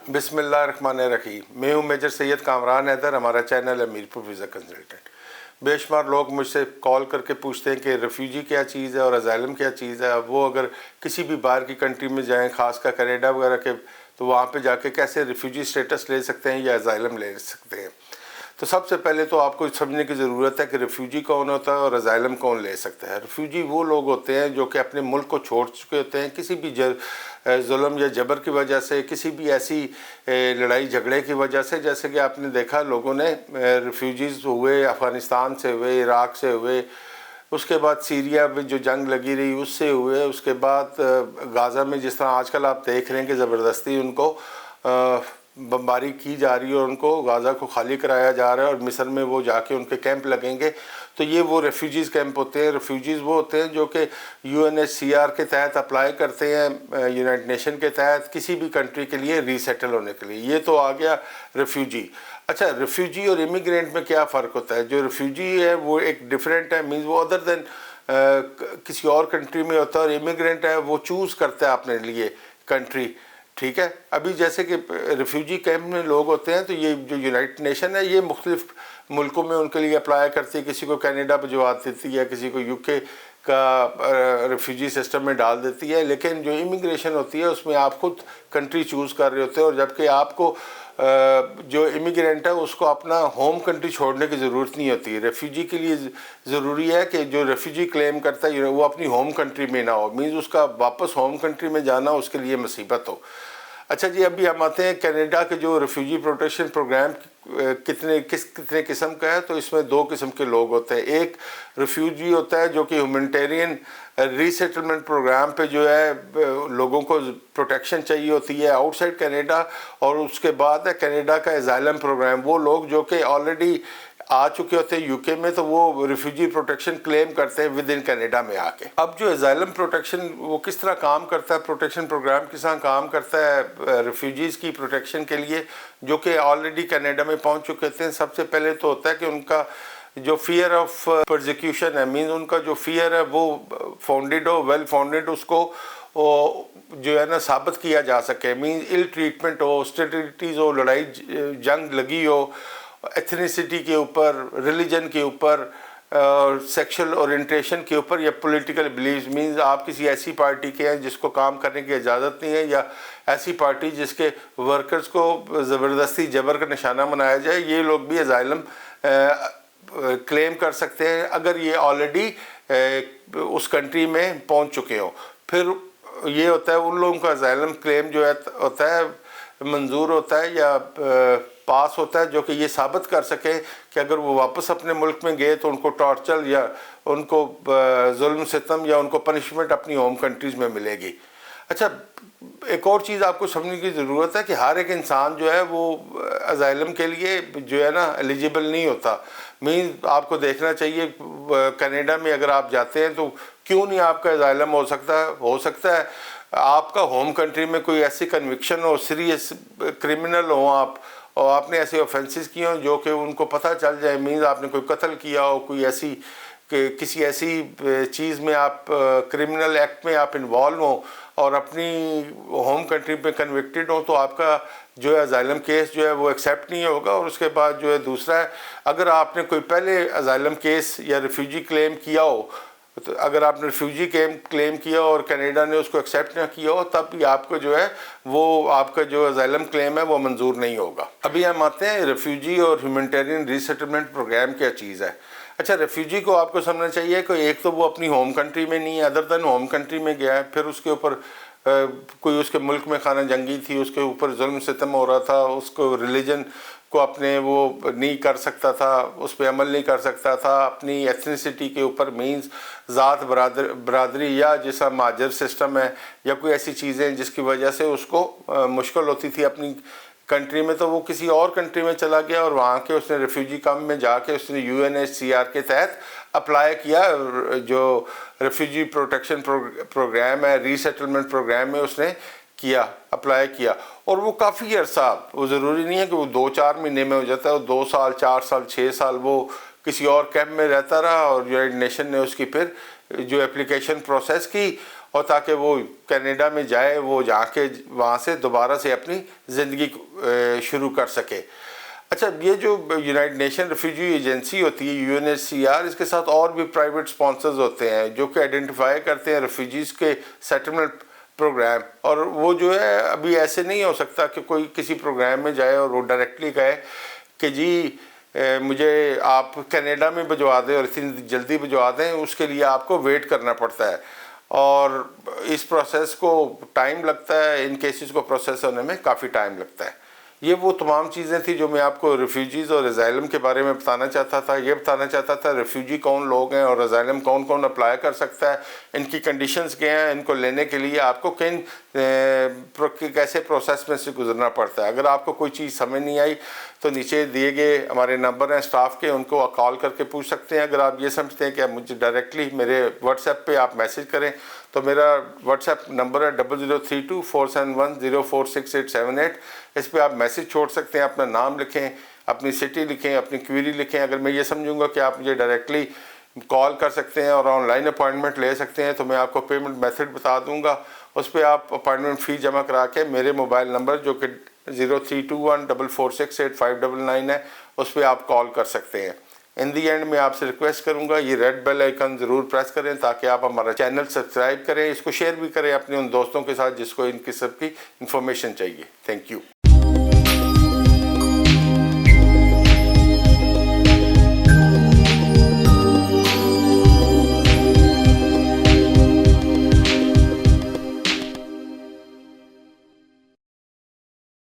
بسم اللہ الرحمن الرحیم. میں ہوں میجر سید کامران حیدر. ہمارا چینل ہے میرپور ویزا کنسلٹنٹ. بے شمار لوگ مجھ سے کال کر کے پوچھتے ہیں کہ ریفیوجی کیا چیز ہے اور ازائلم کیا چیز ہے. وہ اگر کسی بھی باہر کی کنٹری میں جائیں، خاص کر کینیڈا وغیرہ کے، تو وہاں پہ جا کے کیسے ریفیوجی سٹیٹس لے سکتے ہیں یا ازائلم لے سکتے ہیں. تو سب سے پہلے تو آپ کو سمجھنے کی ضرورت ہے کہ ریفیوجی کون ہوتا ہے اور ازائلم کون لے سکتا ہے. ریفیوجی وہ لوگ ہوتے ہیں جو کہ اپنے ملک کو چھوڑ چکے ہوتے ہیں کسی بھی ظلم یا جبر کی وجہ سے، کسی بھی ایسی لڑائی جھگڑے کی وجہ سے. جیسے کہ آپ نے دیکھا لوگوں نے ریفیوجیز ہوئے، افغانستان سے ہوئے، عراق سے ہوئے، اس کے بعد سیریا میں جو جنگ لگی رہی اس سے ہوئے، اس کے بعد غازہ میں جس طرح آج کل آپ دیکھ رہے ہیں کہ زبردستی ان کو بمباری کی جا رہی ہے اور ان کو غازہ کو خالی کرایا جا رہا ہے، اور مصر میں وہ جا کے ان کے کیمپ لگیں گے. تو یہ وہ ریفیوجیز کیمپ ہوتے ہیں. ریفیوجیز وہ ہوتے ہیں جو کہ UNHCR کے تحت اپلائی کرتے ہیں، یونائٹڈ نیشن کے تحت کسی بھی کنٹری کے لیے ری سیٹل ہونے کے لیے. یہ تو آ گیا ریفیوجی. اچھا، ریفیوجی اور امیگرینٹ میں کیا فرق ہوتا ہے؟ جو ریفیوجی ہے وہ ایک ڈیفرنٹ ہے، مینز وہ ادر دین کسی اور کنٹری میں ہوتا ہے، اور امیگرینٹ ہے وہ چوز کرتا ہے اپنے لیے کنٹری. ٹھیک ہے. ابھی جیسے کہ ریفیوجی کیمپ میں لوگ ہوتے ہیں تو یہ جو یونائٹڈ نیشن ہے یہ مختلف ملکوں میں ان کے لیے اپلائی کرتی ہے. کسی کو کینیڈا بھجوا دیتی ہے، کسی کو UK کا ریفیوجی سسٹم میں ڈال دیتی ہے. لیکن جو امیگریشن ہوتی ہے اس میں آپ خود کنٹری چوز کر رہے ہوتے ہیں، اور جبکہ آپ کو جو امیگرینٹ ہے اس کو اپنا ہوم کنٹری چھوڑنے کی ضرورت نہیں ہوتی. ریفیوجی کے لیے ضروری ہے کہ جو ریفیوجی کلیم کرتا ہے وہ اپنی ہوم کنٹری میں نہ ہو، مینز اس کا واپس ہوم کنٹری میں جانا اس کے لیے مصیبت ہو. اچھا جی، ابھی ہم آتے ہیں کینیڈا کے جو ریفیوجی پروٹیکشن پروگرام کتنے قسم کا ہے. تو اس میں 2 قسم کے لوگ ہوتے ہیں. ایک ریفیوجی ہوتا ہے جو کہ ہیومینٹیرین ری سیٹلمنٹ پروگرام پہ جو ہے لوگوں کو پروٹیکشن چاہیے ہوتی ہے آؤٹ سائڈ کینیڈا، اور اس کے بعد ہے کینیڈا کا ازائلم پروگرام. وہ لوگ جو کہ آلریڈی آ چکے ہوتے ہیں UK میں تو وہ ریفیوجی پروٹیکشن کلیم کرتے ہیں ود ان کینیڈا میں آ کے. اب جو ازائلم پروٹیکشن وہ کس طرح کام کرتا ہے، پروٹیکشن پروگرام کس طرح کام کرتا ہے ریفیوجیز کی پروٹیکشن کے لیے جو کہ آلریڈی کینیڈا میں پہنچ چکے تھے. سب سے پہلے تو ہوتا ہے کہ ان کا جو فیئر آف پرزیکیوشن ہے، مینز ان کا جو فیئر ہے وہ فاؤنڈیڈ ہو، ویل فاؤنڈیڈ، اس کو جو ہے نا ثابت کیا جا سکے. مینز ال ٹریٹمنٹ ہو، ہاسٹیلیٹیز ہو، لڑائی جنگ لگی ہو، ایتھنیسٹی کے اوپر، ریلیجن کے اوپر، سیکشل اورینٹیشن کے اوپر، یا پولیٹیکل بلیفز. مینز آپ کسی ایسی پارٹی کے ہیں جس کو کام کرنے کی اجازت نہیں ہے، یا ایسی پارٹی جس کے ورکرز کو زبردستی جبر کا نشانہ بنایا جائے. یہ لوگ بھی ازائلم کلیم کر سکتے ہیں اگر یہ آلریڈی اس کنٹری میں پہنچ چکے ہوں. پھر یہ ہوتا ہے ان لوگوں کا ازائلم کلیم جو ہے ہوتا ہے منظور ہوتا ہے یا پاس ہوتا ہے جو کہ یہ ثابت کر سکے کہ اگر وہ واپس اپنے ملک میں گئے تو ان کو ٹارچر یا ان کو ظلم ستم یا ان کو پنشمنٹ اپنی ہوم کنٹریز میں ملے گی. اچھا، ایک اور چیز آپ کو سمجھنے کی ضرورت ہے کہ ہر ایک انسان جو ہے وہ ازائلم کے لیے جو ہے نا ایلیجیبل نہیں ہوتا. مینز آپ کو دیکھنا چاہیے کینیڈا میں اگر آپ جاتے ہیں تو کیوں نہیں آپ کا ازائلم ہو سکتا ہے آپ کا ہوم کنٹری میں کوئی ایسی کنوکشن ہو، سیریس کرمنل ہوں آپ، اور آپ نے ایسے آفینسز کیے ہوں جو کہ ان کو پتہ چل جائے. مینز آپ نے کوئی قتل کیا ہو، کوئی ایسی کہ کسی ایسی چیز میں آپ کرمنل ایکٹ میں آپ انوالو ہوں اور اپنی ہوم کنٹری پہ کنوکٹڈ ہوں، تو آپ کا جو ہے ازائلم کیس جو ہے وہ ایکسیپٹ نہیں ہوگا. اور اس کے بعد جو ہے دوسرا ہے، اگر آپ نے کوئی پہلے ازائلم کیس یا ریفیوجی کلیم کیا ہو، تو اگر آپ نے ریفیوجی کلیم کیا اور کینیڈا نے اس کو ایکسیپٹ نہ کیا ہو، تب بھی آپ کو جو ہے وہ آپ کا جو ازائلم کلیم ہے وہ منظور نہیں ہوگا. ابھی ہم آتے ہیں ریفیوجی اور ہیومینٹیرین ری سیٹلمنٹ پروگرام کیا چیز ہے. اچھا، ریفیوجی کو آپ کو سمجھنا چاہیے کہ ایک تو وہ اپنی ہوم کنٹری میں نہیں ہے، ادر دین ہوم کنٹری میں گیا ہے، پھر اس کے اوپر کوئی اس کے ملک میں خانہ جنگی تھی، اس کے اوپر ظلم ستم ہو رہا تھا، اس کو ریلیجن کو اپنے وہ نہیں کر سکتا تھا، اس پہ عمل نہیں کر سکتا تھا، اپنی ایتھنیسٹی کے اوپر مینز ذات برادری یا جیسا مہاجر سسٹم ہے یا کوئی ایسی چیزیں جس کی وجہ سے اس کو مشکل ہوتی تھی اپنی کنٹری میں، تو وہ کسی اور کنٹری میں چلا گیا اور وہاں کے اس نے ریفیوجی کیمپ میں جا کے اس نے UNHCR کے تحت اپلائی کیا. جو ریفیوجی پروٹیکشن پروگرام ہے، ری سیٹلمنٹ پروگرام میں اس نے اپلائی کیا، اور وہ کافی عرصہ، وہ ضروری نہیں ہے کہ وہ 2-4 مہینے میں ہو جاتا ہے، وہ 2 سال، 4 سال، 6 سال وہ کسی اور کیمپ میں رہتا رہا، اور یونائٹڈ نیشن نے اس کی پھر جو اپلیکیشن پروسیس کی اور تاکہ وہ کینیڈا میں جائے، وہ جا کے وہاں سے دوبارہ سے اپنی زندگی شروع کر سکے۔ اچھا، یہ جو یونائٹڈ نیشن ریفیوجی ایجنسی ہوتی ہے UNHCR، اس کے ساتھ اور بھی پرائیویٹ سپانسرز ہوتے ہیں جو کہ آئیڈینٹیفائی کرتے ہیں ریفیوجیز کے سیٹلمنٹ پروگرام، اور وہ جو ہے ابھی ایسے نہیں ہو سکتا کہ کوئی کسی پروگرام میں جائے اور وہ ڈائریکٹلی کہے کہ جی مجھے آپ کینیڈا میں بھجوا دیں اور اتنی جلدی بھجوا دیں۔ اس کے لیے آپ کو ویٹ کرنا پڑتا ہے اور اس پروسیس کو ٹائم لگتا ہے، ان کیسز کو پروسیس ہونے میں کافی ٹائم لگتا ہے۔ یہ وہ تمام چیزیں تھیں جو میں آپ کو ریفیوجیز اور اسائلم کے بارے میں بتانا چاہتا تھا۔ یہ بتانا چاہتا تھا ریفیوجی کون لوگ ہیں اور اسائلم کون کون اپلائی کر سکتا ہے، ان کی کنڈیشنز کیا ہیں، ان کو لینے کے لیے آپ کو کیسے پروسیس میں سے گزرنا پڑتا ہے۔ اگر آپ کو کوئی چیز سمجھ نہیں آئی تو نیچے دیے گئے ہمارے نمبر ہیں اسٹاف کے، ان کو کال کر کے پوچھ سکتے ہیں۔ اگر آپ یہ سمجھتے ہیں کہ مجھے ڈائریکٹلی میرے واٹس ایپ پہ آپ میسج کریں تو میرا واٹس ایپ نمبر ہے 003247104688۔ اس پہ آپ میسج چھوڑ سکتے ہیں، اپنا نام لکھیں، اپنی سٹی لکھیں، اپنی کوئری لکھیں۔ اگر میں یہ سمجھوں گا کہ آپ مجھے ڈائریکٹلی کال کر سکتے ہیں اور آن لائن اپوائنٹمنٹ لے سکتے ہیں تو میں آپ کو پیمنٹ میتھڈ بتا دوں گا۔ اس پہ آپ اپوائنٹمنٹ فی جمع کرا کے میرے موبائل نمبر جو کہ 0321446859 ہے، اس پہ آپ کال کر سکتے ہیں۔ ان دی اینڈ میں آپ سے ریکویسٹ کروں گا یہ ریڈ بیل آئیکن ضرور پریس کریں تاکہ آپ ہمارا چینل سبسکرائب کریں، اس کو شیئر بھی کریں اپنے ان دوستوں کے ساتھ جس کو ان قسم کی انفارمیشن چاہیے۔ Thank you.